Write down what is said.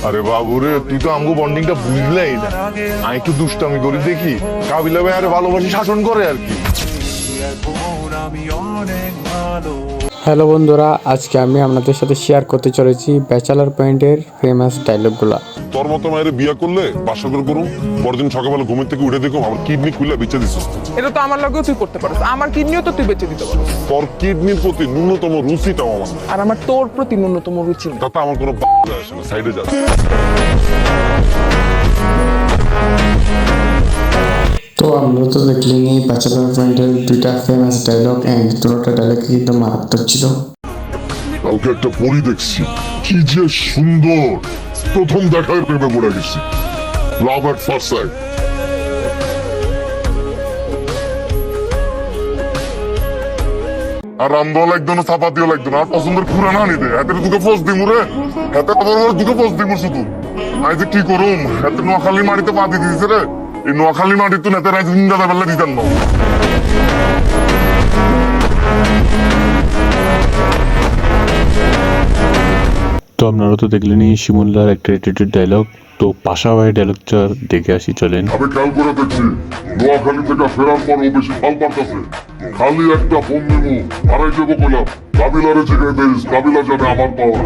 আরে বাবুরে, তুই তো আমগো বন্ডিংটা বুঝলাই না। আমি একটু দুষ্টামি করি দেখি, কাবিলা ভাই আরে ভালোবাসি শাসন করে আর কি। হ্যালো বন্ধুরা, আজকে আমি আপনাদের সাথে শেয়ার করতে চলেছি ব্যাচেলার পয়েন্টের ফেমাস ডায়লগগুলো। তোর মতো মায়ের বিয়া করলে বাসা করে করুম, পরদিন সকালবেলা ঘুমের থেকে উঠে দেখো আমার কিডনি খুলে বেঁচে দিছিস। এটা তো আমার লগেও তুই করতে পারিস, আমার কিডনিও তো তুই বেঁচে দিতে পারিস। তোর কিডনির প্রতি ন্যূনতম রুচিটাও আমার নাই। আর আমার তোর প্রতি ন্যূনতম রুচি নেই। তাতে আমার কোনো যায় আসে না, সাইডে যা। তো আমরা তো দেখলেন এই ব্যাচেলার পয়েন্টের দুইটা ফেমাস ডায়লগ, অ্যান্ড দুটোটা ডায়লগ কিন্তু মারাত্মক ছিল। কালকে একটা পরি দেখছি, কি যে সুন্দর, প্রথম দেখায় প্রেমে পড়ে গেছি। লাভ এট ফার্স্ট সাইট। আর রামদল একদম চাপাতিও লাগতো না, আর পছন্দের পুরা না নিতে হাতে দুটো ফোস দিমু রে, হাতে আমার দুটো ফোস দিমু শুধু। আমি যে কি করুম, হাতে নোয়াখালী মাটিতে পা দিয়ে দিয়েছে রে। এই নোয়াখালী মাটির তো নেতারা জিন্দা বেলা দিতেন না। তো আপনারা তো দেখলেনই শিমুল্লার একটা রিলেটেড ডায়লগ। তো পাশাপাশি ডায়লগটা দেখে আসি চলেন। আমি খেয়াল করে দেখছি, নোয়াখালী থেকে ফেরার পর ও বেশি ফাল পারতেছে। খালি একটা ফোন দিব, আড়াই যাবো কইলাম, কাবিলারে জিগাই দিস, কাবিলা জানে আমার পাওয়া।